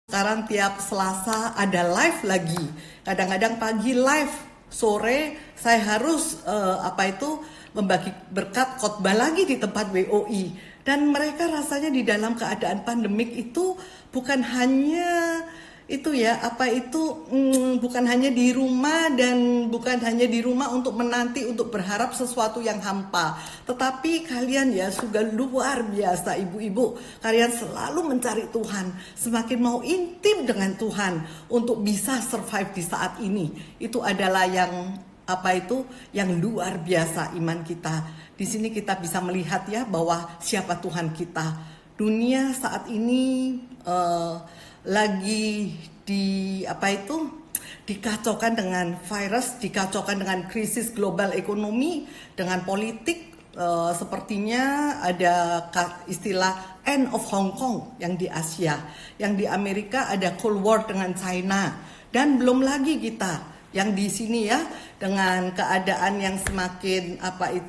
Sekarang tiap Selasa ada live lagi. Kadang-kadang pagi live, sore saya harus membagi berkat khotbah lagi di tempat WOI. Dan mereka rasanya di dalam keadaan pandemik itu bukan hanya bukan hanya di rumah dan bukan hanya di rumah untuk menanti untuk berharap sesuatu yang hampa, tetapi kalian ya sudah luar biasa ibu-ibu, kalian selalu mencari Tuhan, semakin mau intim dengan Tuhan untuk bisa survive di saat ini. Itu adalah yang luar biasa iman kita. Di sini kita bisa melihat ya bahwa siapa Tuhan kita. Dunia saat ini lagi dikacaukan dengan virus, dikacaukan dengan krisis global ekonomi, dengan politik. Sepertinya ada istilah end of Hong Kong yang di Asia, yang di Amerika ada Cold War dengan China, dan belum lagi kita yang di sini ya dengan keadaan yang semakin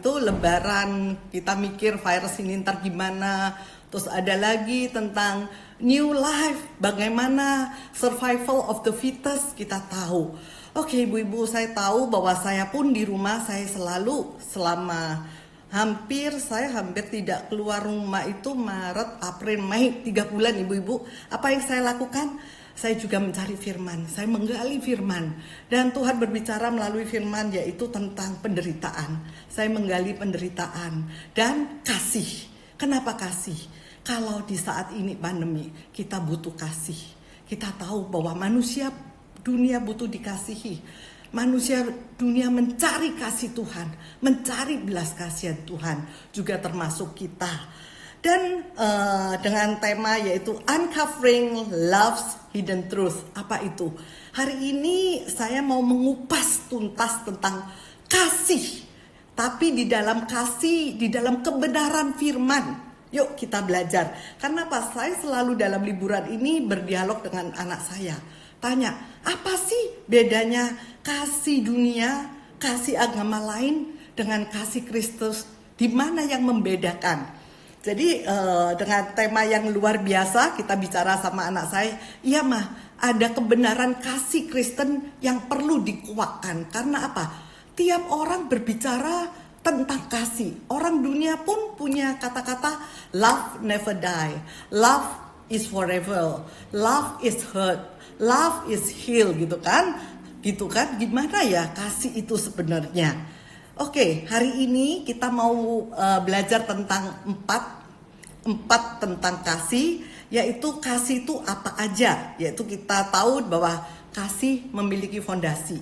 lebaran, kita mikir virus ini ntar gimana. Terus ada lagi tentang new life, bagaimana survival of the fittest, kita tahu. Oke ibu-ibu, saya tahu bahwa saya pun di rumah, saya selalu hampir tidak keluar rumah itu Maret, April, Mei, 3 bulan ibu-ibu. Apa yang saya lakukan? Saya juga mencari firman, saya menggali firman. Dan Tuhan berbicara melalui firman yaitu tentang penderitaan. Saya menggali penderitaan dan kasih. Kenapa kasih? Kalau di saat ini pandemi, kita butuh kasih. Kita tahu bahwa manusia dunia butuh dikasihi. Manusia dunia mencari kasih Tuhan, mencari belas kasihan Tuhan, juga termasuk kita. Dan dengan tema yaitu Uncovering Love's Hidden Truth. Apa itu? Hari ini saya mau mengupas tuntas tentang kasih. Tapi di dalam kasih, di dalam kebenaran firman. Yuk kita belajar. Karena pas saya selalu dalam liburan ini berdialog dengan anak saya. Tanya, apa sih bedanya kasih dunia, kasih agama lain dengan kasih Kristus? Di mana yang membedakan? Jadi dengan tema yang luar biasa kita bicara sama anak saya. Iya mah, ada kebenaran kasih Kristen yang perlu dikuatkan. Karena apa? Tiap orang berbicara tentang kasih. Orang dunia pun punya kata-kata love never die, love is forever, love is hurt, love is heal, gitu kan? Gimana ya kasih itu sebenarnya? Oke, hari ini kita mau belajar tentang empat tentang kasih, yaitu kasih itu apa aja? Yaitu kita tahu bahwa kasih memiliki fondasi,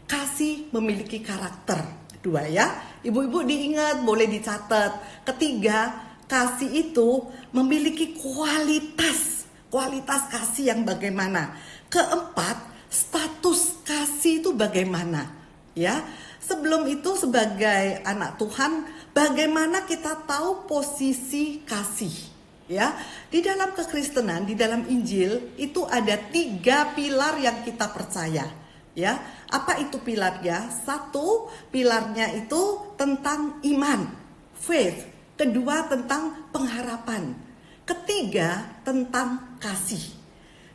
kasih memiliki karakter. 2 ya, ibu-ibu diingat, boleh dicatat. Ketiga, kasih itu memiliki kualitas kasih yang bagaimana. Keempat, status kasih itu bagaimana, ya. Sebelum itu sebagai anak Tuhan, bagaimana kita tahu posisi kasih, ya. Di dalam kekristenan, di dalam Injil itu ada 3 pilar yang kita percaya. Ya, apa itu pilarnya? 1, pilarnya itu tentang iman, faith. Kedua, tentang pengharapan. Ketiga, tentang kasih.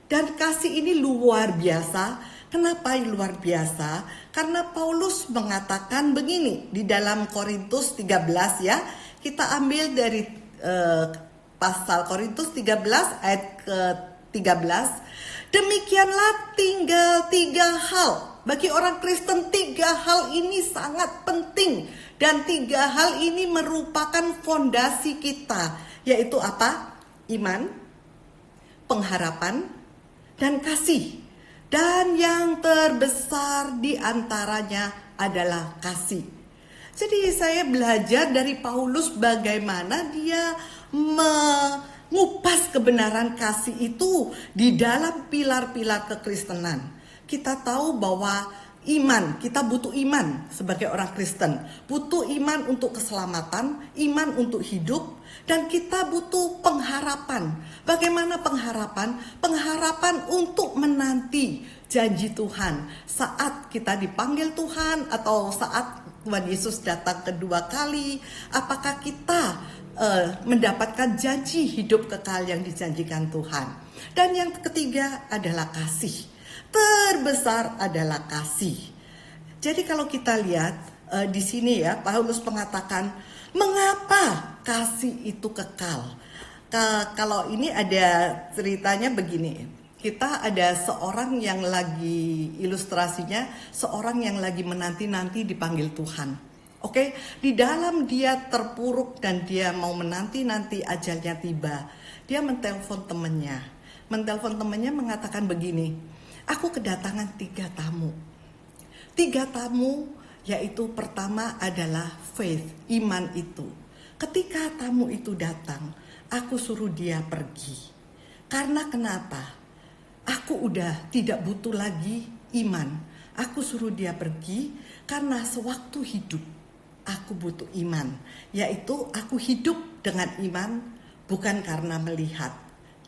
Dan kasih ini luar biasa. Kenapa luar biasa? Karena Paulus mengatakan begini di dalam Korintus 13 ya. Kita ambil dari pasal Korintus 13 ayat ke-13. Demikianlah tinggal 3 hal. Bagi orang Kristen 3 hal ini sangat penting. Dan 3 hal ini merupakan fondasi kita. Yaitu apa? Iman, pengharapan, dan kasih. Dan yang terbesar di antaranya adalah kasih. Jadi saya belajar dari Paulus bagaimana dia mengupas kebenaran kasih itu di dalam pilar-pilar kekristenan. Kita tahu bahwa iman, kita butuh iman sebagai orang Kristen. Butuh iman untuk keselamatan, iman untuk hidup, dan kita butuh pengharapan. Bagaimana pengharapan? Pengharapan untuk menanti janji Tuhan. Saat kita dipanggil Tuhan atau saat Tuhan Yesus datang kedua kali? Apakah kita mendapatkan janji hidup kekal yang dijanjikan Tuhan? Dan yang ketiga adalah kasih. Terbesar adalah kasih. Jadi kalau kita lihat di sini ya, Paulus mengatakan, mengapa kasih itu kekal? Kalau ini ada ceritanya begini. Kita ada seorang yang lagi, ilustrasinya seorang yang lagi menanti-nanti dipanggil Tuhan. Oke, di dalam dia terpuruk dan dia mau menanti-nanti ajalnya tiba, dia menelpon temannya. Menelpon temannya mengatakan begini, aku kedatangan 3 tamu. 3 tamu, yaitu pertama adalah faith, iman itu. Ketika tamu itu datang, aku suruh dia pergi. Karena kenapa? Aku udah tidak butuh lagi iman. Aku suruh dia pergi karena sewaktu hidup aku butuh iman. Yaitu aku hidup dengan iman bukan karena melihat.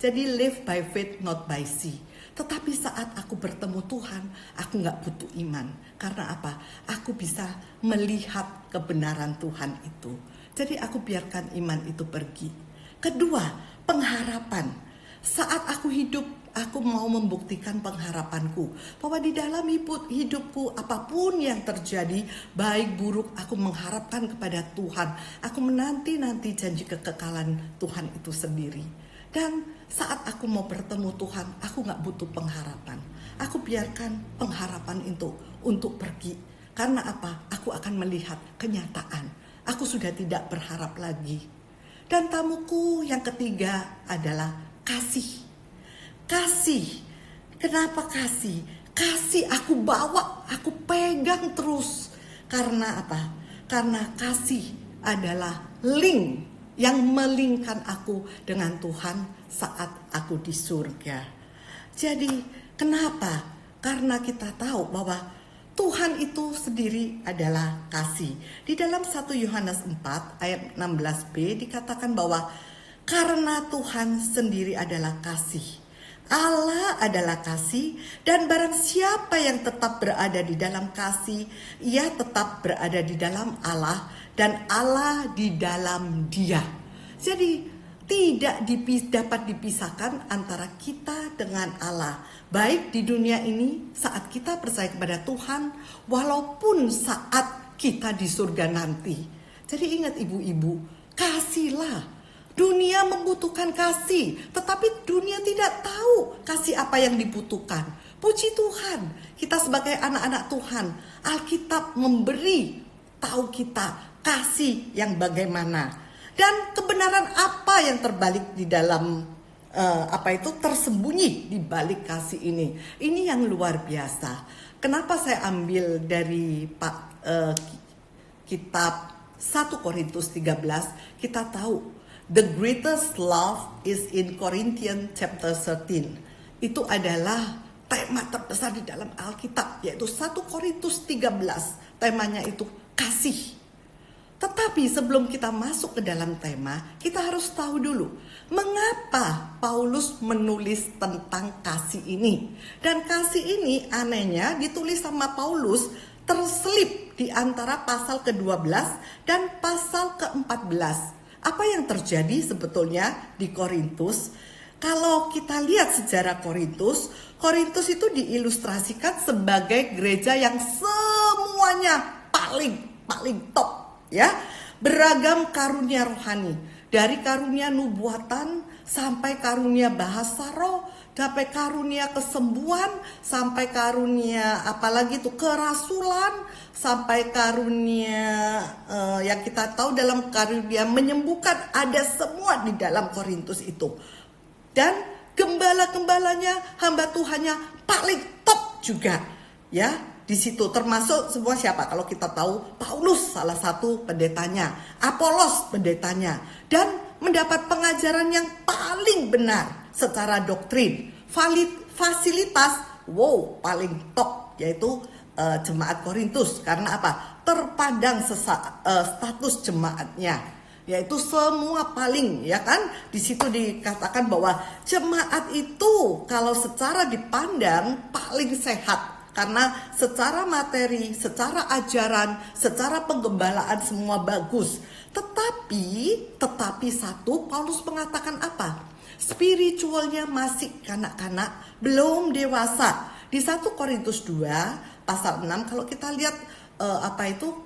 Jadi live by faith not by see. Tetapi saat aku bertemu Tuhan, aku gak butuh iman. Karena apa? Aku bisa melihat kebenaran Tuhan itu. Jadi aku biarkan iman itu pergi. Kedua, pengharapan. Saat aku hidup, aku mau membuktikan pengharapanku. Bahwa di dalam hidupku, apapun yang terjadi, baik buruk, aku mengharapkan kepada Tuhan. Aku menanti-nanti janji kekekalan Tuhan itu sendiri. Dan saat aku mau bertemu Tuhan, aku gak butuh pengharapan. Aku biarkan pengharapan itu untuk pergi. Karena apa? Aku akan melihat kenyataan. Aku sudah tidak berharap lagi. Dan tamuku yang ketiga adalah kasih. Kasih. Kenapa kasih? Kasih aku bawa, aku pegang terus. Karena apa? Karena kasih adalah link yang melingkan aku dengan Tuhan saat aku di surga. Jadi kenapa? Karena kita tahu bahwa Tuhan itu sendiri adalah kasih. Di dalam 1 Yohanes 4 ayat 16b dikatakan bahwa karena Tuhan sendiri adalah kasih. Allah adalah kasih, dan barang siapa yang tetap berada di dalam kasih, ia tetap berada di dalam Allah dan Allah di dalam dia. Jadi tidak dapat dipisahkan antara kita dengan Allah. Baik di dunia ini saat kita percaya kepada Tuhan, walaupun saat kita di surga nanti. Jadi ingat ibu-ibu, kasihlah. Dunia membutuhkan kasih, tetapi dunia tidak tahu kasih apa yang dibutuhkan. Puji Tuhan, kita sebagai anak-anak Tuhan, Alkitab memberi tahu kita kasih yang bagaimana. Dan kebenaran apa yang terbalik di dalam tersembunyi di balik kasih ini. Ini yang luar biasa. Kenapa saya ambil dari kitab 1 Korintus 13, kita tahu the greatest love is in Corinthians chapter 13. Itu adalah tema terbesar di dalam Alkitab, yaitu 1 Korintus 13. Temanya itu kasih. Tetapi sebelum kita masuk ke dalam tema, kita harus tahu dulu mengapa Paulus menulis tentang kasih ini. Dan kasih ini anehnya ditulis sama Paulus terselip di antara pasal ke-12 dan pasal ke-14. Apa yang terjadi sebetulnya di Korintus? Kalau kita lihat sejarah Korintus itu diilustrasikan sebagai gereja yang semuanya paling top, ya. Beragam karunia rohani, dari karunia nubuatan sampai karunia bahasa roh, sampai karunia kesembuhan, sampai karunia apalagi itu kerasulan, sampai karunia yang kita tahu dalam karunia menyembuhkan, ada semua di dalam Korintus itu. Dan gembala-gembalanya, hamba Tuhannya paling top juga, ya. Di situ termasuk semua siapa? Kalau kita tahu Paulus salah satu pendetanya, Apolos pendetanya, dan mendapat pengajaran yang paling benar secara doktrin, fasilitas, paling top, yaitu jemaat Korintus. Karena apa? Terpandang status jemaatnya, yaitu semua paling, ya kan? Di situ dikatakan bahwa jemaat itu kalau secara dipandang paling sehat. karena secara materi, secara ajaran, secara penggembalaan semua bagus. Tetapi satu, Paulus mengatakan apa? Spiritualnya masih kanak-kanak, belum dewasa. Di 1 Korintus 2 pasal 6 kalau kita lihat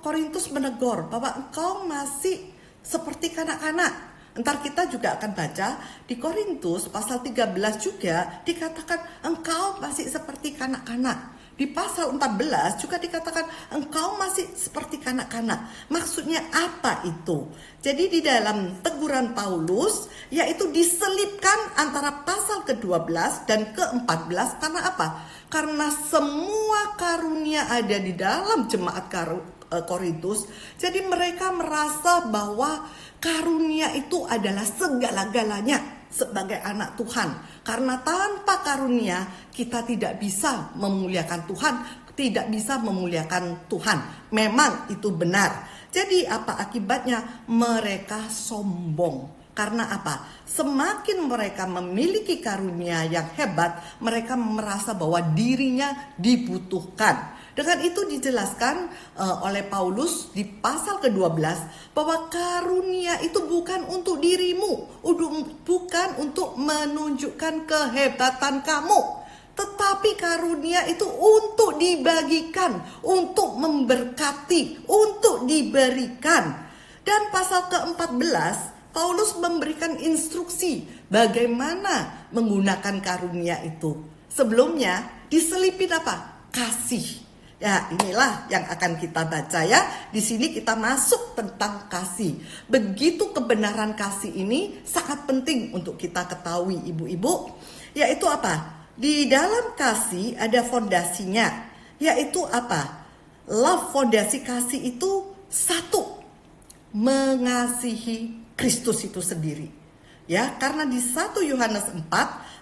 Korintus menegur bahwa engkau masih seperti kanak-kanak. Ntar kita juga akan baca di Korintus pasal 13 juga dikatakan engkau masih seperti kanak-kanak. Di pasal 14 juga dikatakan engkau masih seperti kanak-kanak. Maksudnya apa itu? Jadi di dalam teguran Paulus yaitu diselipkan antara pasal ke-12 dan ke-14 karena apa? Karena semua karunia ada di dalam jemaat Korintus. Jadi mereka merasa bahwa karunia itu adalah segala-galanya sebagai anak Tuhan. Karena tanpa karunia kita tidak bisa memuliakan Tuhan, tidak bisa memuliakan Tuhan. Memang itu benar. Jadi apa akibatnya? Mereka sombong. Karena apa? Semakin mereka memiliki karunia yang hebat, mereka merasa bahwa dirinya dibutuhkan. Dengan itu dijelaskan oleh Paulus di pasal ke-12 bahwa karunia itu bukan untuk dirimu, bukan untuk menunjukkan kehebatan kamu, tetapi karunia itu untuk dibagikan, untuk memberkati, untuk diberikan. Dan pasal ke-14 Paulus memberikan instruksi bagaimana menggunakan karunia itu. Sebelumnya diselipin apa? Kasih. Ya, inilah yang akan kita baca ya. Di sini kita masuk tentang kasih. Begitu kebenaran kasih ini sangat penting untuk kita ketahui ibu-ibu. Yaitu apa? Di dalam kasih ada fondasinya. Yaitu apa? Love, fondasi kasih itu satu, mengasihi Kristus itu sendiri. Ya, karena di 1 Yohanes 4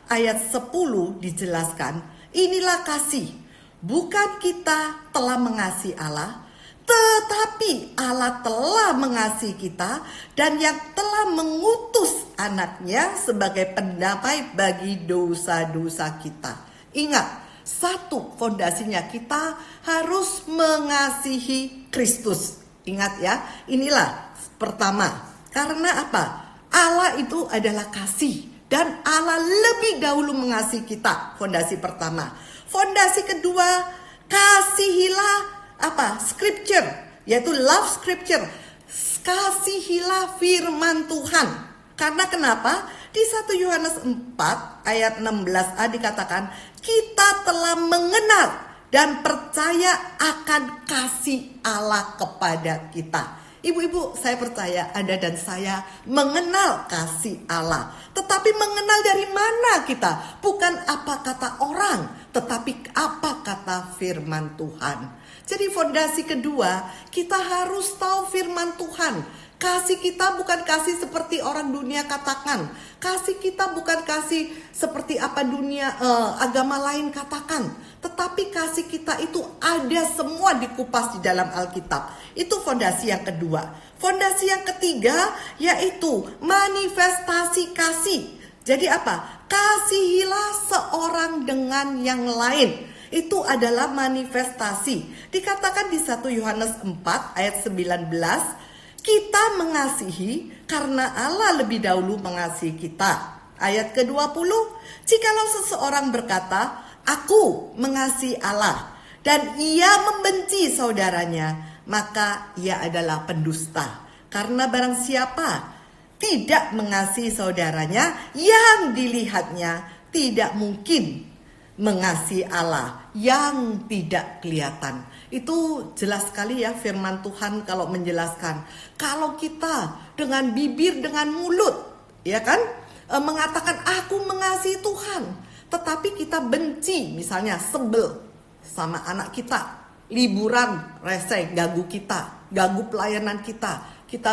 ayat 10 dijelaskan, inilah kasih. Bukan kita telah mengasihi Allah, tetapi Allah telah mengasihi kita dan yang telah mengutus anaknya sebagai pendamai bagi dosa-dosa kita. Ingat, satu fondasinya kita harus mengasihi Kristus. Ingat ya, inilah pertama. Karena apa? Allah itu adalah kasih dan Allah lebih dahulu mengasihi kita. Fondasi pertama. Fondasi kedua, kasihilah apa? Scripture, yaitu love scripture. Kasihilah firman Tuhan. Karena kenapa? Di 1 Yohanes 4 ayat 16a dikatakan, kita telah mengenal dan percaya akan kasih Allah kepada kita. Ibu-ibu, saya percaya Anda dan saya mengenal kasih Allah. Tetapi mengenal dari mana kita? Bukan apa kata orang, tetapi apa kata firman Tuhan. Jadi fondasi kedua, kita harus tahu firman Tuhan. Kasih kita bukan kasih seperti orang dunia katakan. Kasih kita bukan kasih seperti apa dunia agama lain katakan. Tetapi kasih kita itu ada semua dikupas di dalam Alkitab. Itu fondasi yang kedua. Fondasi yang ketiga yaitu manifestasi kasih. Jadi apa? Kasihilah seorang dengan yang lain. Itu adalah manifestasi. Dikatakan di 1 Yohanes 4 ayat 19, kita mengasihi karena Allah lebih dahulu mengasihi kita. Ayat ke-20, jikalau seseorang berkata, aku mengasihi Allah, dan ia membenci saudaranya, maka ia adalah pendusta. Karena barang siapa tidak mengasihi saudaranya yang dilihatnya, tidak mungkin mengasihi Allah yang tidak kelihatan. Itu jelas sekali ya firman Tuhan kalau menjelaskan. Kalau kita dengan bibir, dengan mulut, ya kan, mengatakan aku mengasihi Tuhan, tetapi kita benci, misalnya sebel sama anak kita, liburan rese, ganggu kita, ganggu pelayanan kita, kita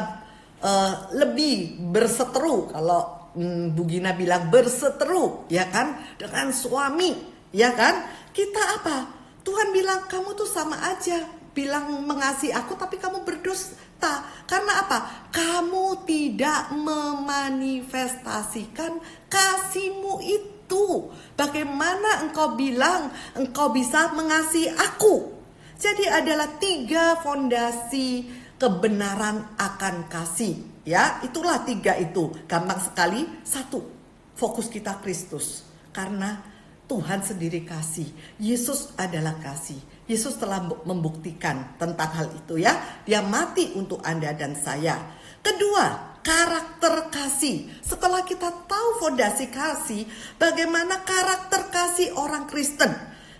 lebih berseteru, kalau Bu Gina bilang berseteru, ya kan, dengan suami, ya kan, kita apa? Tuhan bilang kamu tuh sama aja bilang mengasihi aku tapi kamu berdusta. Karena apa? Kamu tidak memanifestasikan kasihmu itu. itu? Bagaimana engkau bilang engkau bisa mengasihi aku? Jadi adalah 3 fondasi kebenaran akan kasih. Ya, itulah 3 itu. Gampang sekali. 1, fokus kita Kristus. Karena Tuhan sendiri kasih. Yesus adalah kasih. Yesus telah membuktikan tentang hal itu ya. Dia mati untuk Anda dan saya. Kedua, karakter kasih. Setelah kita tahu fondasi kasih, bagaimana karakter kasih orang Kristen?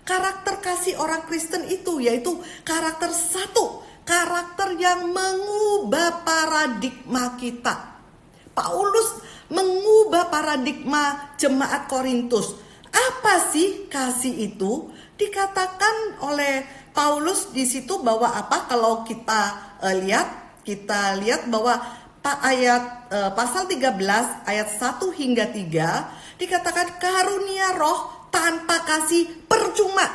Karakter kasih orang Kristen itu yaitu karakter 1, karakter yang mengubah paradigma kita. Paulus mengubah paradigma jemaat Korintus. Apa sih kasih itu? Dikatakan oleh Paulus di situ bahwa apa? Kalau kita lihat bahwa pasal 13 ayat 1 hingga 3 dikatakan karunia roh tanpa kasih percuma,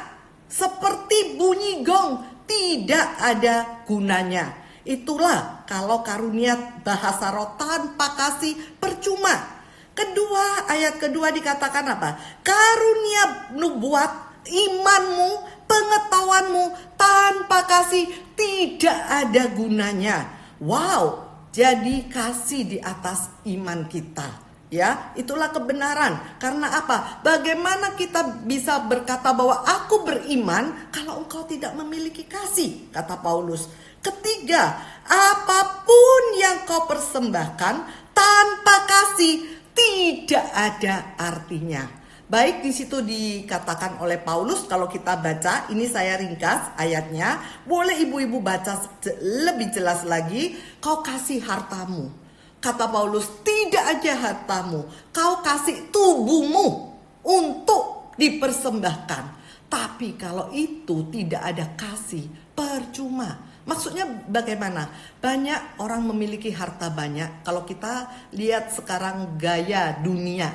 seperti bunyi gong tidak ada gunanya. Itulah kalau karunia bahasa roh tanpa kasih percuma. Kedua, ayat kedua dikatakan apa? Karunia nubuat, imanmu, pengetahuanmu tanpa kasih tidak ada gunanya. Wow, jadi kasih di atas iman kita. Ya, itulah kebenaran. Karena apa? Bagaimana kita bisa berkata bahwa aku beriman kalau engkau tidak memiliki kasih, kata Paulus. Ketiga, apapun yang kau persembahkan tanpa kasih tidak ada artinya. Baik, di situ dikatakan oleh Paulus, kalau kita baca, ini saya ringkas ayatnya. Boleh ibu-ibu baca lebih jelas lagi. Kau kasih hartamu. Kata Paulus, tidak aja hartamu, kau kasih tubuhmu untuk dipersembahkan. Tapi kalau itu tidak ada kasih, percuma. Maksudnya bagaimana? Banyak orang memiliki harta banyak. Kalau kita lihat sekarang gaya dunia,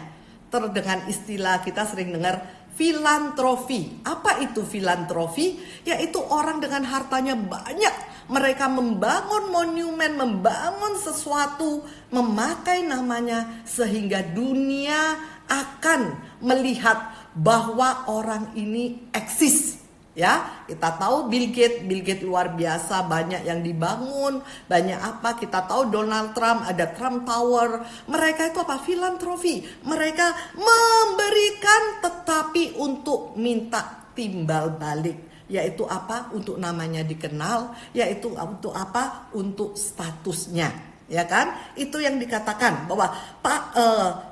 dengan istilah kita sering dengar filantropi. Apa itu filantropi? Yaitu orang dengan hartanya banyak. Mereka membangun monumen, membangun sesuatu, memakai namanya sehingga dunia akan melihat bahwa orang ini eksis. Ya, kita tahu Bill Gates luar biasa, banyak yang dibangun, banyak apa, kita tahu Donald Trump, ada Trump Tower. Mereka itu apa? Filantropi. Mereka memberikan tetapi untuk minta timbal balik. Yaitu apa? Untuk namanya dikenal, yaitu untuk apa? Untuk statusnya. Ya kan? Itu yang dikatakan bahwa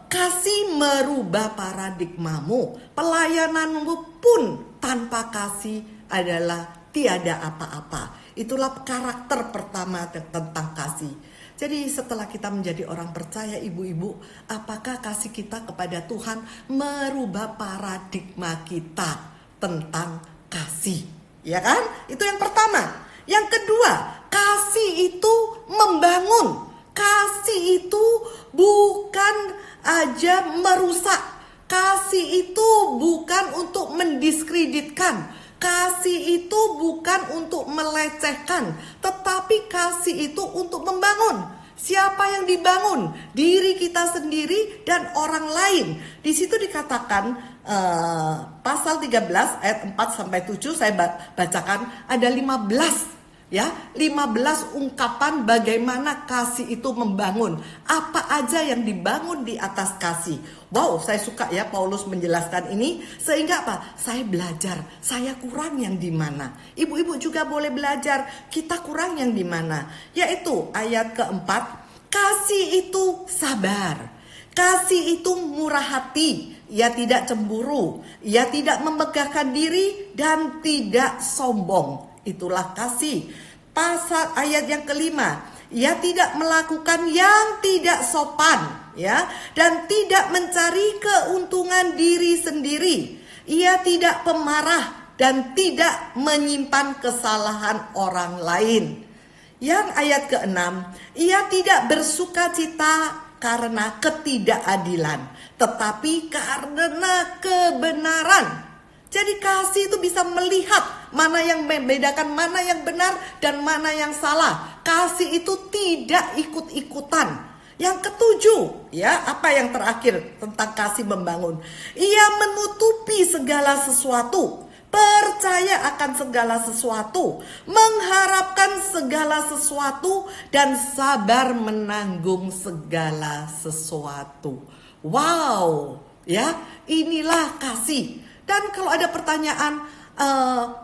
kasih merubah paradigmamu. Pelayananmu pun tanpa kasih adalah tiada apa-apa. Itulah karakter pertama tentang kasih. Jadi setelah kita menjadi orang percaya, ibu-ibu, apakah kasih kita kepada Tuhan merubah paradigma kita tentang kasih? Ya kan? Itu yang pertama. Yang kedua, kasih itu membangun. Kasih itu bukan aja merusak. Kasih itu bukan untuk mendiskreditkan. Kasih itu bukan untuk melecehkan. Tetapi kasih itu untuk membangun. Siapa yang dibangun? Diri kita sendiri dan orang lain. Di situ dikatakan pasal 13 ayat 4 sampai 7 saya bacakan, ada 15 ya, 15 ungkapan bagaimana kasih itu membangun. Apa aja yang dibangun di atas kasih. Wow, saya suka ya Paulus menjelaskan ini. Sehingga apa? Saya belajar, saya kurang yang di mana. Ibu-ibu juga boleh belajar, kita kurang yang di mana. Yaitu ayat keempat, kasih itu sabar. Kasih itu murah hati. Ia tidak cemburu. Ia tidak memegahkan diri dan tidak sombong. Itulah kasih. Pasal ayat yang kelima, ia tidak melakukan yang tidak sopan, ya, dan tidak mencari keuntungan diri sendiri. Ia tidak pemarah dan tidak menyimpan kesalahan orang lain. Yang ayat keenam, ia tidak bersukacita karena ketidakadilan, tetapi karena kebenaran. Jadi kasih itu bisa melihat mana yang membedakan, mana yang benar dan mana yang salah. Kasih itu tidak ikut-ikutan. Yang ketujuh, ya, apa yang terakhir tentang kasih membangun? Ia menutupi segala sesuatu, percaya akan segala sesuatu, mengharapkan segala sesuatu, dan sabar menanggung segala sesuatu. Wow, ya, inilah kasih. Dan kalau ada pertanyaan,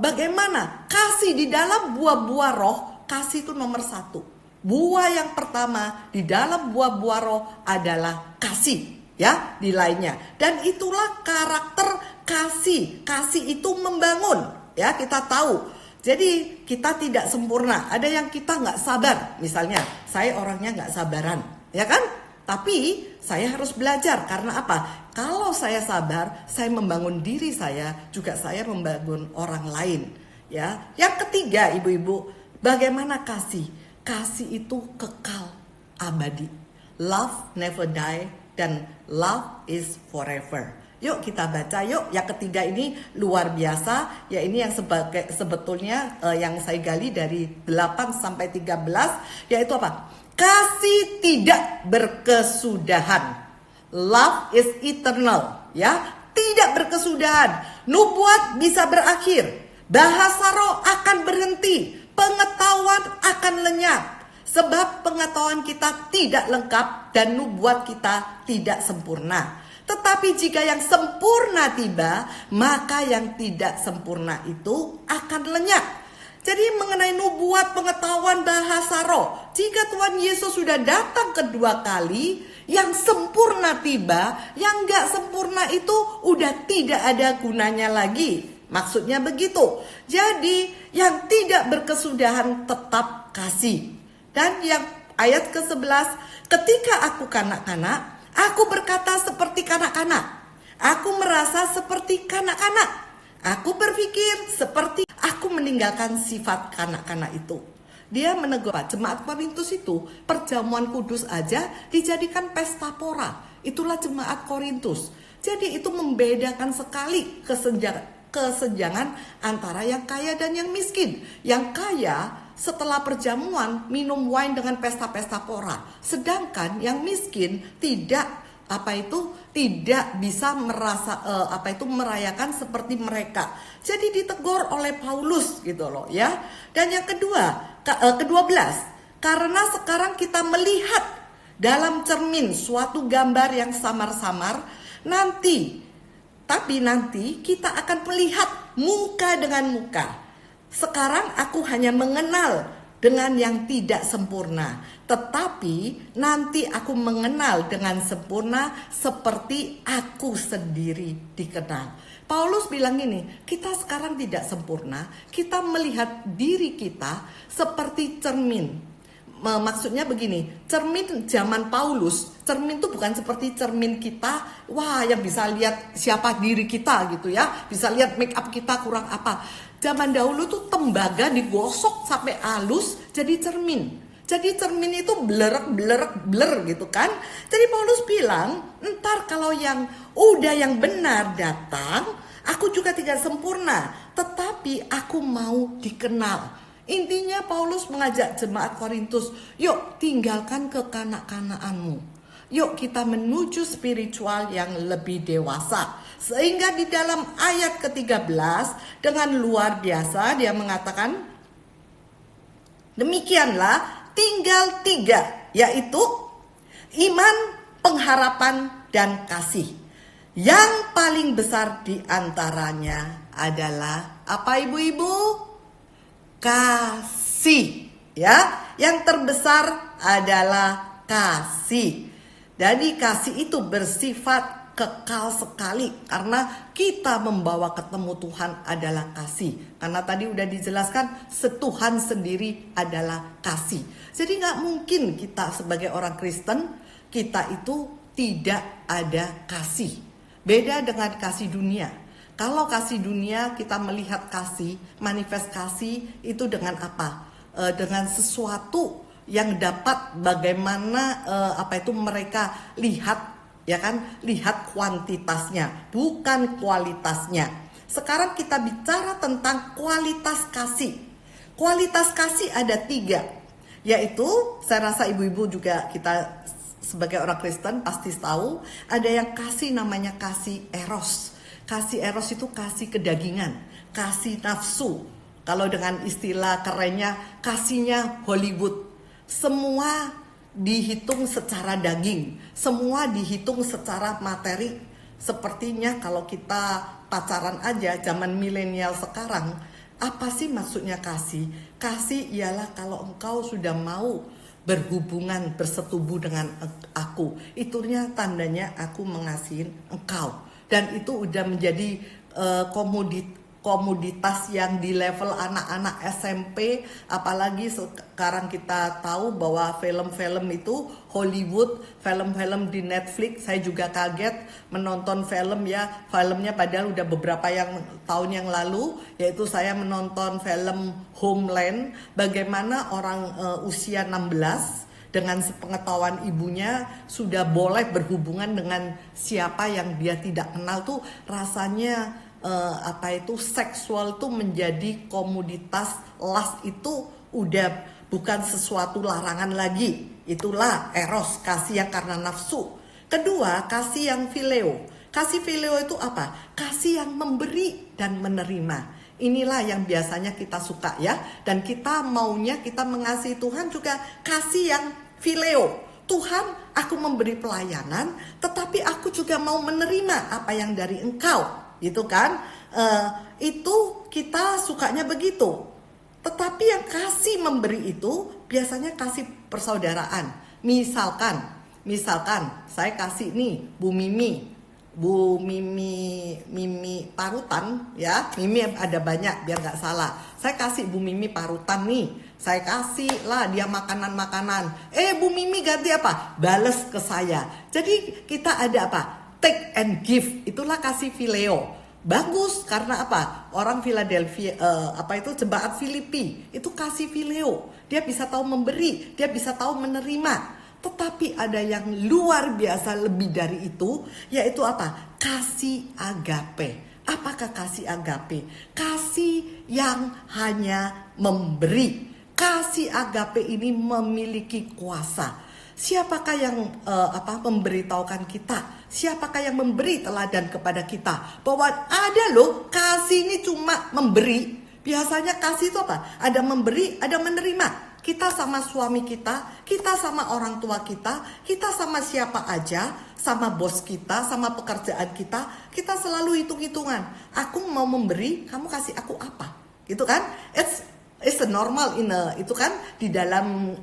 bagaimana kasih di dalam buah-buah roh? Kasih itu nomor satu. Buah yang pertama di dalam buah-buah roh adalah kasih, ya, nilainya. Dan itulah karakter kasih. Kasih itu membangun, ya, kita tahu. Jadi kita tidak sempurna. Ada yang kita nggak sabar. Misalnya saya orangnya nggak sabaran, ya kan? Tapi saya harus belajar. Karena apa? Kalau saya sabar, saya membangun diri saya, juga saya membangun orang lain, ya. Yang ketiga, ibu-ibu, bagaimana kasih? Kasih itu kekal abadi. Love never die dan love is forever. Yuk kita baca yuk. Yang ketiga ini luar biasa. Ya, ini yang sebetulnya yang saya gali dari 8 sampai 13, yaitu apa? Kasih tidak berkesudahan. Love is eternal, ya. Tidak berkesudahan. Nubuat bisa berakhir. Bahasa roh akan berhenti. Pengetahuan akan lenyap. Sebab pengetahuan kita tidak lengkap dan nubuat kita tidak sempurna. Tetapi jika yang sempurna tiba, maka yang tidak sempurna itu akan lenyap. Jadi mengenai nubuat, pengetahuan, bahasa roh, jika Tuhan Yesus sudah datang kedua kali, yang sempurna tiba, yang gak sempurna itu udah tidak ada gunanya lagi. Maksudnya begitu. Jadi yang tidak berkesudahan tetap kasih. Dan yang ayat ke-11, ketika aku kanak-kanak, aku berkata seperti kanak-kanak. Aku merasa seperti kanak-kanak. Aku berpikir seperti aku meninggalkan sifat kanak-kanak itu. Dia menegur jemaat Korintus itu, perjamuan kudus aja dijadikan pesta pora. Itulah jemaat Korintus. Jadi itu membedakan sekali kesenjangan antara yang kaya dan yang miskin. Yang kaya setelah perjamuan minum wine dengan pesta-pesta pora, sedangkan yang miskin tidak tidak bisa merayakan seperti mereka. Jadi ditegur oleh Paulus gitu loh, ya. Dan yang ke-12, karena sekarang kita melihat dalam cermin suatu gambar yang samar-samar, tapi nanti kita akan melihat muka dengan muka. Sekarang aku hanya mengenal dengan yang tidak sempurna, tetapi nanti aku mengenal dengan sempurna seperti aku sendiri dikenal. Paulus bilang ini, kita sekarang tidak sempurna, kita melihat diri kita seperti cermin. Maksudnya begini, cermin zaman Paulus, cermin itu bukan seperti cermin kita, wah, yang bisa lihat siapa diri kita gitu ya, bisa lihat make up kita kurang apa. Zaman dahulu tuh tembaga digosok sampai halus jadi cermin. Jadi cermin itu blur gitu kan. Jadi Paulus bilang, entar kalau yang benar datang, aku juga tidak sempurna, tetapi aku mau dikenal. Intinya Paulus mengajak jemaat Korintus, yuk tinggalkan kekanak-kanakanmu. Yuk kita menuju spiritual yang lebih dewasa. Sehingga di dalam ayat ke-13 dengan luar biasa dia mengatakan, demikianlah tinggal 3, yaitu iman, pengharapan, dan kasih. Yang paling besar di antaranya adalah apa, ibu-ibu? Kasih, ya. Yang terbesar adalah kasih. Jadi kasih itu bersifat kekal sekali karena kita membawa ketemu Tuhan adalah kasih. Karena tadi udah dijelaskan Tuhan sendiri adalah kasih. Jadi gak mungkin kita sebagai orang Kristen kita itu tidak ada kasih. Beda dengan kasih dunia. Kalau kasih dunia kita melihat kasih, manifest kasih itu dengan apa? Dengan sesuatu yang dapat bagaimana mereka lihat, ya kan, lihat kuantitasnya, bukan kualitasnya. Sekarang kita bicara tentang kualitas kasih. Kualitas kasih ada 3, yaitu saya rasa ibu-ibu juga kita sebagai orang Kristen pasti tahu ada yang kasih namanya kasih eros. Kasih eros itu kasih kedagingan, kasih nafsu. Kalau dengan istilah kerennya, kasihnya Hollywood. Semua dihitung secara daging, semua dihitung secara materi. Sepertinya kalau kita pacaran aja zaman milenial sekarang, apa sih maksudnya kasih? Kasih ialah kalau engkau sudah mau berhubungan, bersetubuh dengan aku. Itunya tandanya aku mengasihi engkau. Dan itu udah menjadi komoditas yang di level anak-anak SMP. Apalagi sekarang kita tahu bahwa film-film itu Hollywood, film-film di Netflix. Saya juga kaget menonton filmnya padahal udah beberapa tahun yang lalu, yaitu saya menonton film Homeland. Bagaimana orang usia 16 dengan sepengetahuan ibunya sudah boleh berhubungan dengan siapa yang dia tidak kenal. Tuh rasanya seksual tuh menjadi komoditas. Lust itu udah bukan sesuatu larangan lagi. Itulah eros, kasih yang karena nafsu. Kedua, kasih yang phileo. Kasih phileo itu apa? Kasih yang memberi dan menerima. Inilah yang biasanya kita suka ya. Dan kita maunya kita mengasihi Tuhan juga kasih yang phileo. Tuhan, aku memberi pelayanan, tetapi aku juga mau menerima apa yang dari engkau. Gitu kan? Itu kita sukanya begitu. Tetapi yang kasih memberi itu biasanya kasih persaudaraan. Misalkan saya kasih nih Bu Mimi parutan ya. Mimi ada banyak biar nggak salah. Saya kasih Bu Mimi parutan nih. Saya kasih lah dia makanan-makanan. Bu Mimi ganti apa? Bales ke saya. Jadi kita ada apa? Take and give. Itulah kasih phileo. Bagus karena apa? Orang Philadelphia jemaat Filipi itu kasih phileo. Dia bisa tahu memberi, dia bisa tahu menerima. Tetapi ada yang luar biasa lebih dari itu, yaitu apa? Kasih agape. Apakah kasih agape? Kasih yang hanya memberi. Kasih agape ini memiliki kuasa. Siapakah yang memberitahukan kita? Siapakah yang memberi teladan kepada kita? Bahwa ada loh, kasih ini cuma memberi. Biasanya kasih itu apa? Ada memberi, ada menerima. Kita sama suami kita sama orang tua kita sama siapa aja, sama bos kita, sama pekerjaan kita selalu hitung-hitungan. Aku mau memberi, kamu kasih aku apa? Gitu kan? It's a normal itu kan di dalam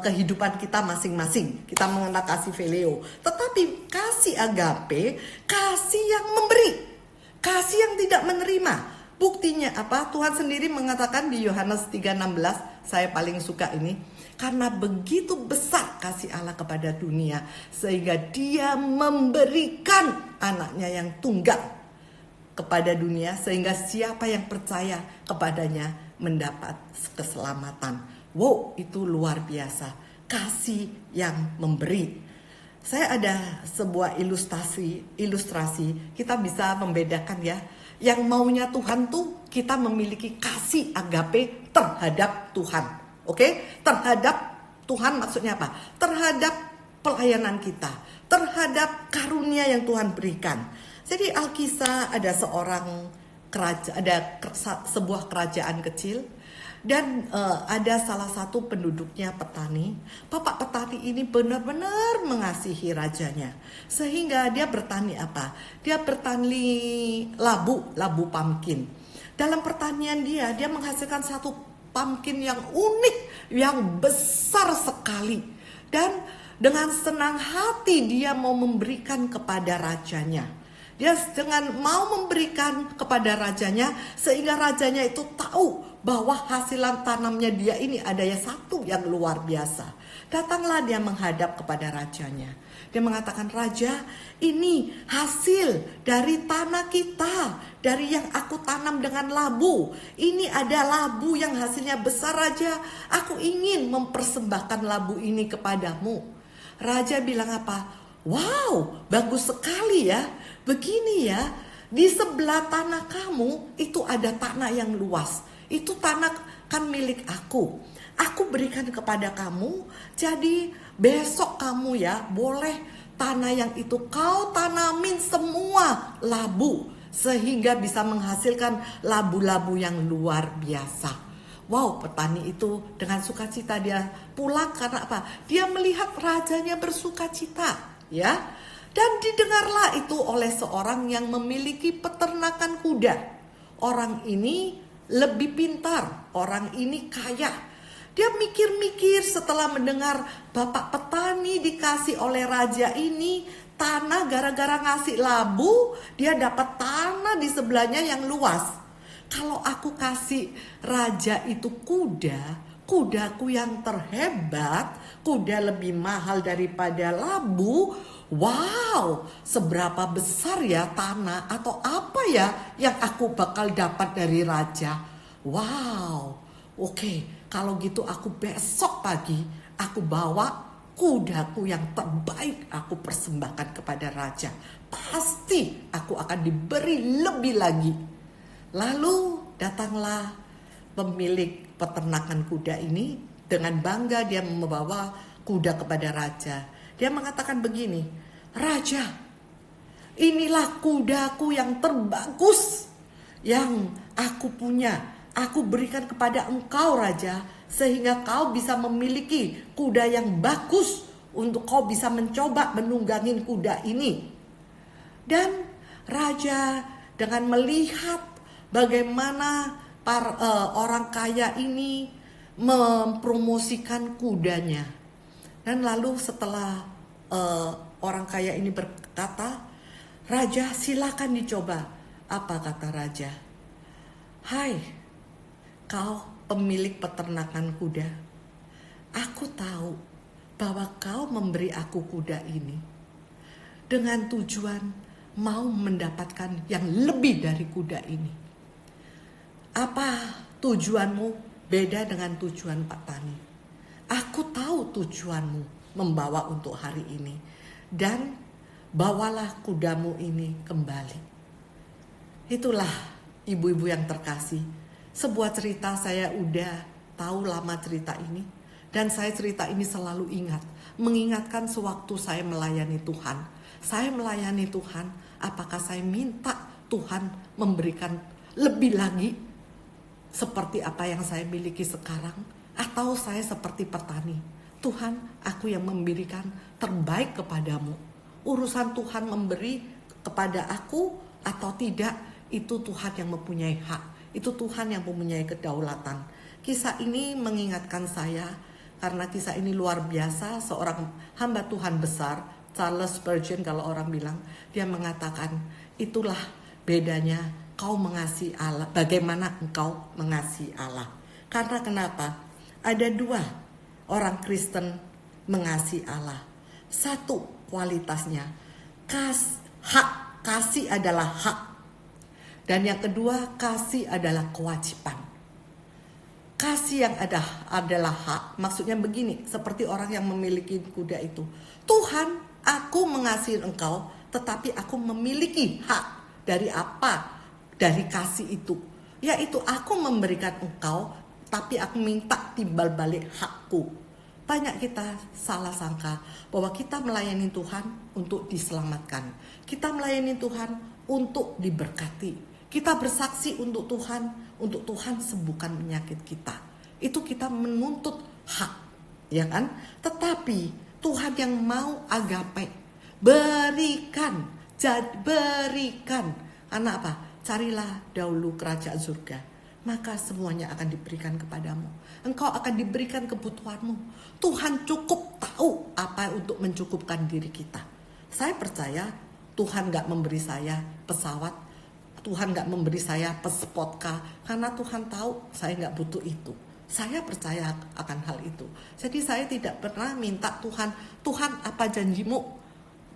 kehidupan kita masing-masing. Kita mengenal kasih phileo. Tetapi kasih agape, kasih yang memberi, kasih yang tidak menerima. Buktinya apa? Tuhan sendiri mengatakan di Yohanes 3:16, saya paling suka ini. Karena begitu besar kasih Allah kepada dunia, sehingga dia memberikan anaknya yang tunggal kepada dunia, sehingga siapa yang percaya kepadanya mendapat keselamatan. Wow, itu luar biasa. Kasih yang memberi. Saya ada sebuah ilustrasi, kita bisa membedakan ya. Yang maunya Tuhan tuh kita memiliki kasih agape terhadap Tuhan. Oke? Terhadap Tuhan maksudnya apa? Terhadap pelayanan kita, terhadap karunia yang Tuhan berikan. Jadi Alkisah ada sebuah kerajaan kecil dan ada salah satu penduduknya petani. Bapak petani ini benar-benar mengasihi rajanya. Sehingga dia bertani apa? Dia bertani labu pumpkin. Dalam pertanian dia menghasilkan satu pumpkin yang unik, yang besar sekali. Dan dengan senang hati dia mau memberikan kepada rajanya. Dia dengan mau memberikan kepada rajanya, sehingga rajanya itu tahu bahwa hasilan tanamnya dia ini ada satu yang luar biasa. Datanglah dia menghadap kepada rajanya. Dia mengatakan, "Raja, ini hasil dari tanah kita, dari yang aku tanam dengan labu. Ini ada labu yang hasilnya besar, Raja. Aku ingin mempersembahkan labu ini kepadamu." Raja bilang apa? "Wow, bagus sekali ya. Begini ya, di sebelah tanah kamu itu ada tanah yang luas. Itu tanah kan milik aku. Aku berikan kepada kamu, jadi besok kamu ya boleh tanah yang itu kau tanamin semua labu, sehingga bisa menghasilkan labu-labu yang luar biasa. Wow, petani itu dengan sukacita dia pulang karena apa? Dia melihat rajanya bersukacita, ya. Dan didengarlah itu oleh seorang yang memiliki peternakan kuda. Orang ini lebih pintar, orang ini kaya. Dia mikir-mikir setelah mendengar bapak petani dikasih oleh raja ini tanah gara-gara ngasih labu, dia dapat tanah di sebelahnya yang luas. Kalau aku kasih raja itu kuda, kudaku yang terhebat, kuda lebih mahal daripada labu. Wow, seberapa besar ya tanah atau apa ya yang aku bakal dapat dari raja. Wow, oke, kalau gitu aku besok pagi aku bawa kudaku yang terbaik, aku persembahkan kepada raja. Pasti aku akan diberi lebih lagi. Lalu datanglah pemilik peternakan kuda ini dengan bangga dia membawa kuda kepada raja. Dia mengatakan begini, "Raja, inilah kudaku yang terbagus yang aku punya. Aku berikan kepada engkau raja, sehingga kau bisa memiliki kuda yang bagus untuk kau bisa mencoba menunggangin kuda ini." Dan raja dengan melihat bagaimana orang kaya ini mempromosikan kudanya. Dan lalu setelah orang kaya ini berkata, "Raja, silakan dicoba." Apa kata raja? "Hai, kau pemilik peternakan kuda. Aku tahu bahwa kau memberi aku kuda ini dengan tujuan mau mendapatkan yang lebih dari kuda ini. Apa tujuanmu beda dengan tujuan Pak Tani? Aku tahu tujuanmu membawa untuk hari ini. Dan bawalah kudamu ini kembali." Itulah ibu-ibu yang terkasih. Sebuah cerita saya udah tahu lama cerita ini. Dan saya cerita ini selalu ingat. Mengingatkan sewaktu saya melayani Tuhan. Saya melayani Tuhan, apakah saya minta Tuhan memberikan lebih lagi seperti apa yang saya miliki sekarang, atau saya seperti petani? Tuhan, aku yang memberikan terbaik kepadamu. Urusan Tuhan memberi kepada aku atau tidak, itu Tuhan yang mempunyai hak. Itu Tuhan yang mempunyai kedaulatan. Kisah ini mengingatkan saya, karena kisah ini luar biasa. Seorang hamba Tuhan besar, Charles Spurgeon kalau orang bilang, dia mengatakan, itulah bedanya kau mengasihi Allah, bagaimana engkau mengasihi Allah. Karena kenapa? Ada dua orang Kristen mengasihi Allah. Satu kualitasnya, kasih adalah hak. Dan yang kedua, kasih adalah kewajiban. Kasih yang adalah hak, maksudnya begini, seperti orang yang memiliki kuda itu. Tuhan, aku mengasihi engkau, tetapi aku memiliki hak dari apa? Dari kasih itu, yaitu aku memberikan engkau, tapi aku minta timbal balik hakku. Banyak kita salah sangka bahwa kita melayani Tuhan untuk diselamatkan. Kita melayani Tuhan untuk diberkati. Kita bersaksi untuk Tuhan sembuhkan penyakit kita. Itu kita menuntut hak, ya kan? Tetapi Tuhan yang mau agape, berikan. Karena apa? Carilah dahulu kerajaan surga, maka semuanya akan diberikan kepadamu. Engkau akan diberikan kebutuhanmu. Tuhan cukup tahu apa untuk mencukupkan diri kita. Saya percaya Tuhan gak memberi saya pesawat, Tuhan gak memberi saya Spodka, karena Tuhan tahu saya gak butuh itu. Saya percaya akan hal itu. Jadi saya tidak pernah minta Tuhan apa janjimu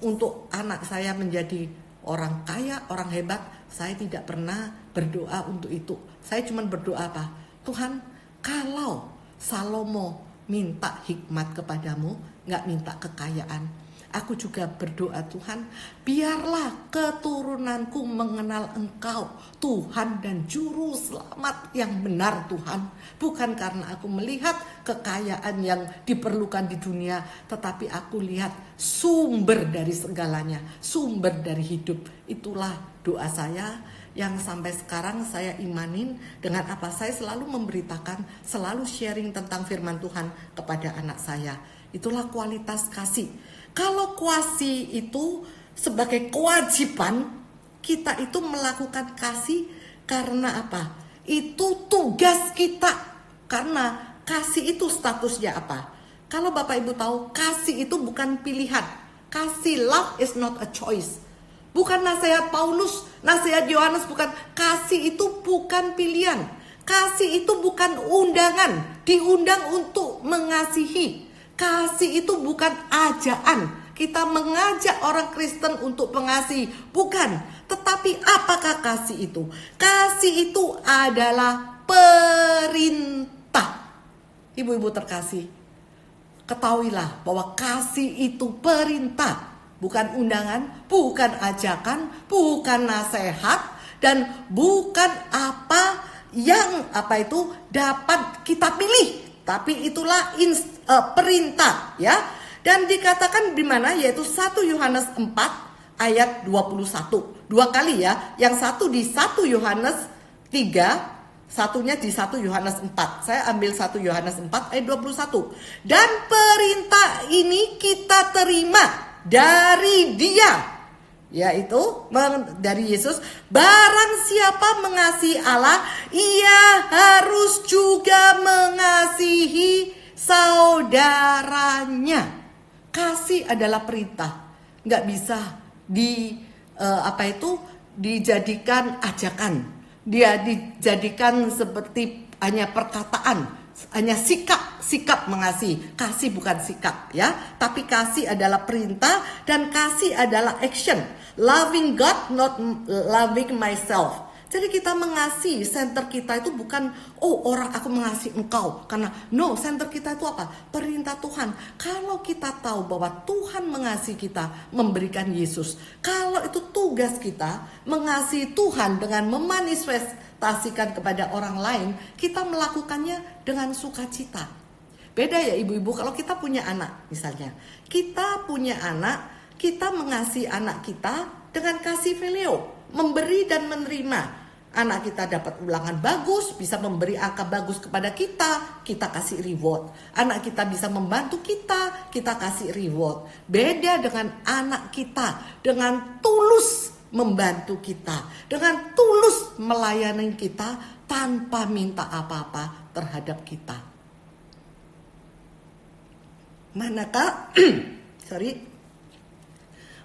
untuk anak saya menjadi orang kaya, orang hebat. Saya tidak pernah berdoa untuk itu. Saya cuma berdoa apa? Tuhan, kalau Salomo minta hikmat kepadamu, gak minta kekayaan. Aku juga berdoa, Tuhan, biarlah keturunanku mengenal Engkau, Tuhan dan Juru Selamat yang benar, Tuhan. Bukan karena aku melihat kekayaan yang diperlukan di dunia, tetapi aku lihat sumber dari segalanya, sumber dari hidup. Itulah doa saya yang sampai sekarang saya imanin. Dengan apa saya selalu memberitakan, selalu sharing tentang firman Tuhan kepada anak saya. Itulah kualitas kasih. Kalau kasih itu sebagai kewajiban, kita itu melakukan kasih karena apa? Itu tugas kita. Karena kasih itu statusnya apa? Kalau Bapak Ibu tahu, kasih itu bukan pilihan. Kasih, love is not a choice. Bukan nasihat Paulus, nasihat Yohanes, bukan. Kasih itu bukan pilihan. Kasih itu bukan undangan, diundang untuk mengasihi. Kasih itu bukan ajaan. Kita mengajak orang Kristen untuk mengasihi, bukan. Tetapi apakah kasih itu? Kasih itu adalah perintah. Ibu-ibu terkasih, ketahuilah bahwa kasih itu perintah. Bukan undangan, bukan ajakan, bukan nasihat, dan bukan apa yang dapat kita pilih. Tapi itulah perintah, ya. Dan dikatakan di mana, yaitu 1 Yohanes 4 ayat 21. Dua kali ya, yang satu di 1 Yohanes 3, satunya di 1 Yohanes 4. Saya ambil 1 Yohanes 4 ayat 21. Dan perintah ini kita terima dari Dia, yaitu dari Yesus. Barang siapa mengasihi Allah, ia harus juga mengasihi saudaranya. Kasih adalah perintah, nggak bisa dijadikan ajakan. Dia dijadikan seperti hanya perkataan, hanya sikap mengasihi. Kasih bukan sikap, ya, tapi kasih adalah perintah dan kasih adalah action. Loving God, not loving myself. Jadi kita mengasihi, center kita itu bukan aku mengasihi engkau karena center kita itu apa? Perintah Tuhan. Kalau kita tahu bahwa Tuhan mengasihi kita, memberikan Yesus. Kalau itu tugas kita mengasihi Tuhan dengan memanifestasikan kepada orang lain, kita melakukannya dengan sukacita. Beda ya ibu-ibu, kalau kita punya anak misalnya. Kita punya anak, kita mengasihi anak kita dengan kasih fileo, memberi dan menerima. Anak kita dapat ulangan bagus, bisa memberi angka bagus kepada kita, kita kasih reward. Anak kita bisa membantu kita, kita kasih reward. Beda dengan anak kita, dengan tulus membantu kita, dengan tulus melayani kita tanpa minta apa-apa terhadap kita.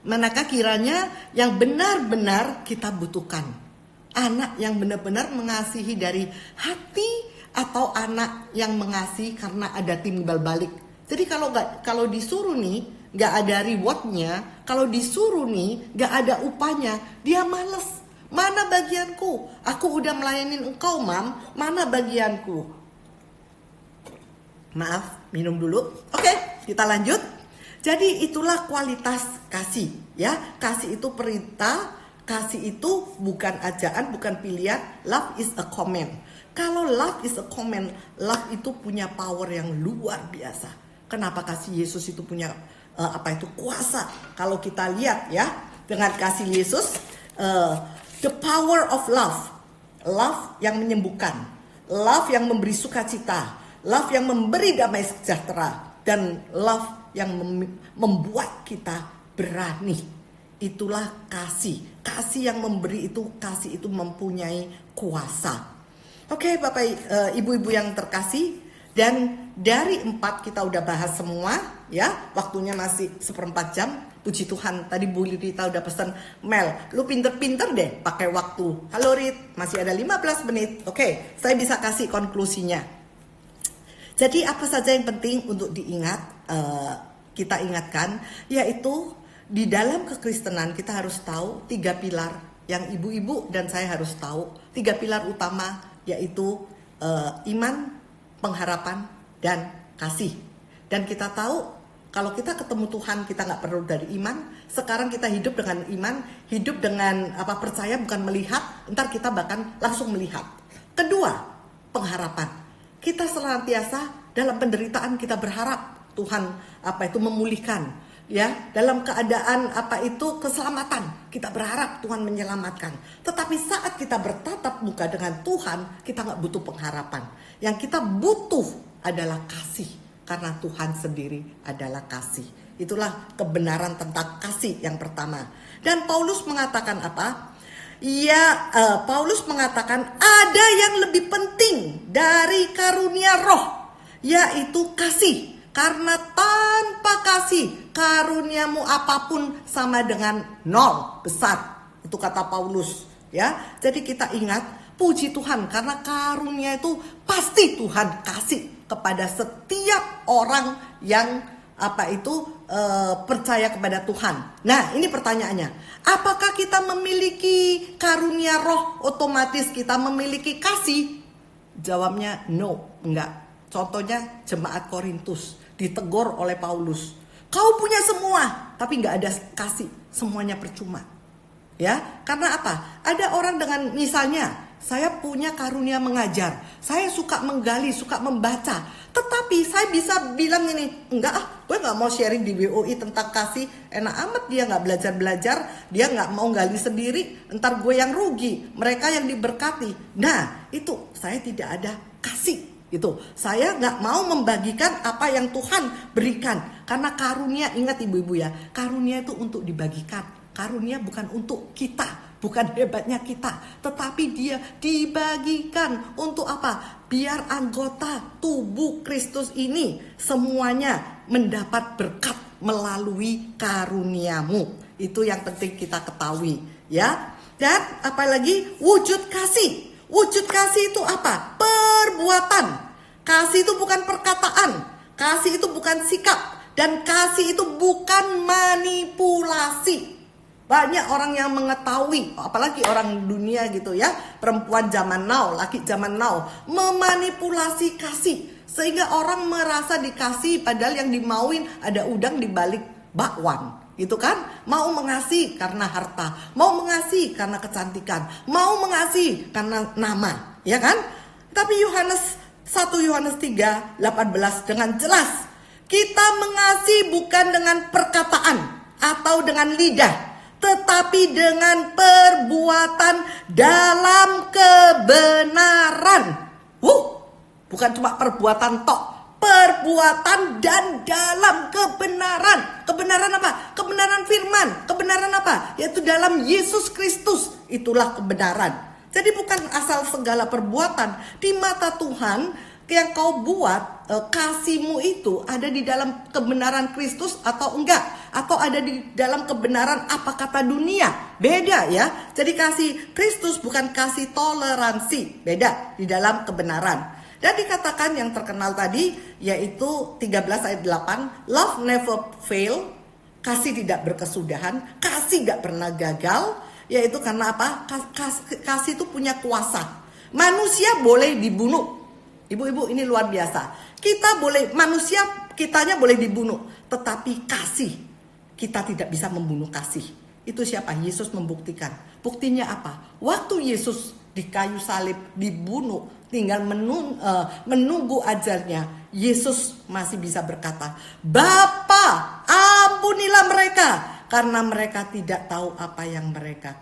Manakah kiranya yang benar-benar kita butuhkan? Anak yang benar-benar mengasihi dari hati, atau anak yang mengasihi karena ada timbal balik. Jadi kalau disuruh nih nggak ada rewardnya, kalau disuruh nih nggak ada upahnya, dia males. Mana bagianku? Aku udah melayanin engkau, Mam. Mana bagianku? Maaf, minum dulu. Oke, kita lanjut. Jadi itulah kualitas kasih, ya. Kasih itu perintah. Kasih itu bukan ajaan, bukan pilihan. Love is a command. Kalau love is a command, love itu punya power yang luar biasa. Kenapa kasih Yesus itu punya kuasa? Kalau kita lihat ya, dengan kasih Yesus, the power of love. Love yang menyembuhkan, love yang memberi sukacita, love yang memberi damai sejahtera, dan love yang membuat kita berani. Itulah kasih. Kasih yang memberi itu, kasih itu mempunyai kuasa. Oke, Bapak Ibu-ibu yang terkasih, dan dari 4 kita udah bahas semua, ya. Waktunya masih 1/4 jam. Puji Tuhan, tadi Bu Lita udah pesan, Mel, lu pinter-pinter deh pakai waktu. Halo Rit, masih ada 15 menit. Oke, saya bisa kasih konklusinya. Jadi apa saja yang penting untuk diingat, kita ingatkan, yaitu di dalam kekristenan kita harus tahu 3 pilar yang ibu-ibu dan saya harus tahu. 3 pilar utama, yaitu iman, pengharapan, dan kasih. Dan kita tahu Kalau kita ketemu Tuhan, kita nggak perlu dari iman. Sekarang kita hidup dengan iman, hidup dengan percaya bukan melihat. Ntar kita bahkan langsung melihat. Kedua, pengharapan. Kita senantiasa dalam penderitaan kita berharap Tuhan memulihkan. Ya, dalam keadaan keselamatan, kita berharap Tuhan menyelamatkan. Tetapi saat kita bertatap muka dengan Tuhan, kita nggak butuh pengharapan. Yang kita butuh adalah kasih. Karena Tuhan sendiri adalah kasih. Itulah kebenaran tentang kasih yang pertama. Dan Paulus mengatakan apa? Paulus mengatakan ada yang lebih penting dari karunia roh, yaitu kasih. Karena tanpa kasih, karuniamu apapun sama dengan nol, besar. Itu kata Paulus. Ya, jadi kita ingat, puji Tuhan karena karunia itu pasti Tuhan kasih kepada setiap orang yang percaya kepada Tuhan. Nah, ini pertanyaannya. Apakah kita memiliki karunia roh, otomatis kita memiliki kasih? Jawabnya no, enggak. Contohnya jemaat Korintus ditegur oleh Paulus. Kau punya semua, tapi enggak ada kasih. Semuanya percuma. Ya, karena apa? Ada orang dengan misalnya saya punya karunia mengajar, saya suka menggali, suka membaca, tetapi saya bisa bilang ini, enggak gue nggak mau sharing di WOI tentang kasih, enak amat dia nggak belajar, dia nggak mau gali sendiri, ntar gue yang rugi, mereka yang diberkati. Nah itu saya tidak ada kasih, itu saya nggak mau membagikan apa yang Tuhan berikan, karena karunia, ingat ibu-ibu ya, karunia itu untuk dibagikan. Karunia bukan untuk kita, bukan hebatnya kita, tetapi dia dibagikan untuk apa? Biar anggota tubuh Kristus ini semuanya mendapat berkat melalui karuniamu. Itu yang penting kita ketahui, ya. Dan apalagi wujud kasih. Wujud kasih itu apa? Perbuatan. Kasih itu bukan perkataan, kasih itu bukan sikap, dan kasih itu bukan manipulasi. Banyak orang yang mengetahui, apalagi orang dunia gitu ya, perempuan zaman now, laki zaman now, memanipulasi kasih. Sehingga orang merasa dikasih padahal yang dimauin ada udang di balik bakwan. Gitu kan? Mau mengasihi karena harta, mau mengasihi karena kecantikan, mau mengasihi karena nama, ya kan? Tapi 1 Yohanes 3:18 dengan jelas, kita mengasihi bukan dengan perkataan atau dengan lidah, tetapi dengan perbuatan dalam kebenaran. Bukan cuma perbuatan tok, perbuatan dan dalam kebenaran. Kebenaran apa? Kebenaran firman. Kebenaran apa? Yaitu dalam Yesus Kristus. Itulah kebenaran. Jadi bukan asal segala perbuatan. Di mata Tuhan yang kau buat, kasihmu itu ada di dalam kebenaran Kristus atau enggak, atau ada di dalam kebenaran apa kata dunia. Beda ya. Jadi kasih Kristus bukan kasih toleransi, beda di dalam kebenaran. Dan dikatakan yang terkenal tadi yaitu 13 ayat 8, love never fail, kasih tidak berkesudahan, kasih gak pernah gagal. Yaitu karena apa? Kasih itu punya kuasa. Manusia boleh dibunuh. Ibu-ibu, ini luar biasa. Manusia kitanya boleh dibunuh, tetapi kasih, kita tidak bisa membunuh kasih. Itu siapa? Yesus membuktikan. Buktinya apa? Waktu Yesus di kayu salib dibunuh, tinggal menunggu ajalnya, Yesus masih bisa berkata, Bapa, ampunilah mereka, karena mereka tidak tahu apa yang mereka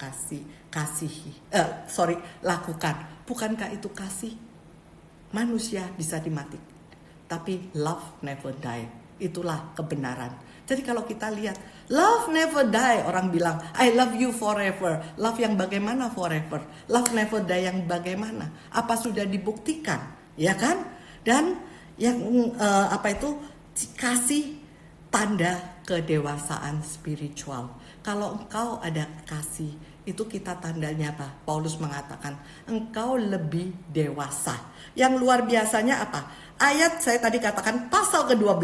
lakukan. Bukankah itu kasih? Manusia bisa dimati, tapi love never die. Itulah kebenaran. Jadi kalau kita lihat, love never die, orang bilang, I love you forever. Love yang bagaimana forever? Love never die yang bagaimana? Apa sudah dibuktikan? Ya kan? Dan yang kasih tanda kedewasaan spiritual. Kalau engkau ada kasih, itu kita tandanya apa? Paulus mengatakan, engkau lebih dewasa. Yang luar biasanya apa? Ayat saya tadi katakan pasal ke-12,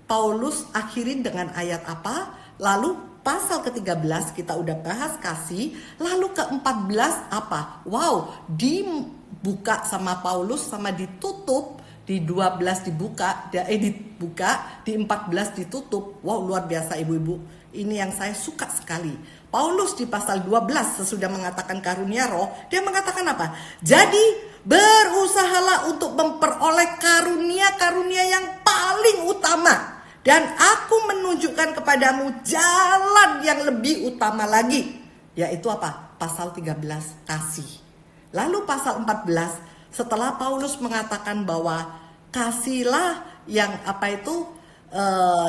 Paulus akhirin dengan ayat apa? Lalu pasal ke-13 kita udah bahas kasih. Lalu ke-14 apa? Wow, dibuka sama Paulus sama ditutup di 12 dibuka, di 14 ditutup. Wow, luar biasa ibu-ibu. Ini yang saya suka sekali. Paulus di pasal 12 sesudah mengatakan karunia roh, dia mengatakan apa? Jadi berusahalah untuk memperoleh karunia-karunia yang paling utama. Dan aku menunjukkan kepadamu jalan yang lebih utama lagi. Yaitu apa? Pasal 13, kasih. Lalu pasal 14, setelah Paulus mengatakan bahwa kasihlah yang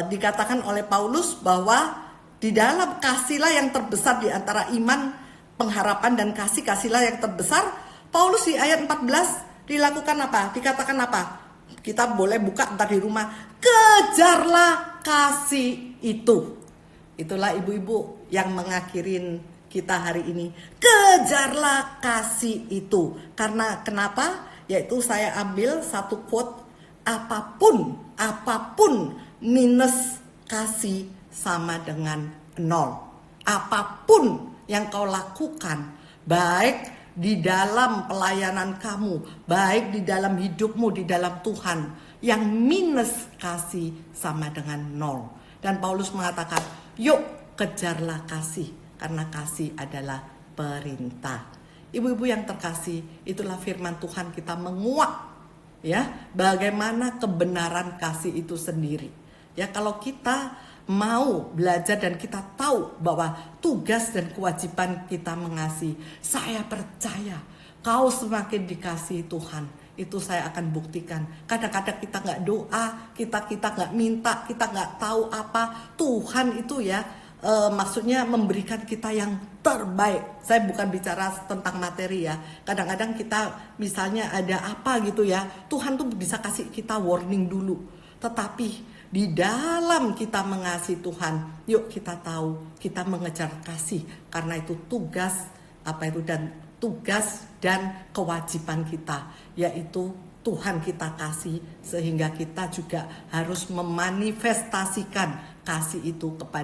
dikatakan oleh Paulus bahwa di dalam kasihlah yang terbesar di antara iman, pengharapan dan kasihlah yang terbesar. Paulus di ayat 14 dilakukan apa? Dikatakan apa? Kita boleh buka ntar di rumah. Kejarlah kasih itu. Itulah ibu-ibu yang mengakhirin kita hari ini. Kejarlah kasih itu. Karena kenapa? Yaitu saya ambil satu quote. Apapun minus kasih sama dengan nol. Apapun yang kau lakukan, baik di dalam pelayanan kamu, baik di dalam hidupmu, di dalam Tuhan, yang minus kasih sama dengan nol. Dan Paulus mengatakan, yuk kejarlah kasih. Karena kasih adalah perintah. Ibu-ibu yang terkasih, itulah firman Tuhan kita menguak, ya, bagaimana kebenaran kasih itu sendiri. Ya, kalau kita mau belajar dan kita tahu bahwa tugas dan kewajiban kita mengasihi, saya percaya kau semakin dikasihi Tuhan. Itu saya akan buktikan. Kadang-kadang kita nggak doa, kita nggak minta, kita nggak tahu apa. Tuhan itu ya, maksudnya memberikan kita yang terbaik. Saya bukan bicara tentang materi ya. Kadang-kadang kita misalnya ada apa gitu ya, Tuhan tuh bisa kasih kita warning dulu. Tetapi di dalam kita mengasihi Tuhan, yuk kita tahu kita mengejar kasih. Karena itu tugas dan kewajiban kita, yaitu Tuhan kita kasih, sehingga kita juga harus memanifestasikan kasih itu kepada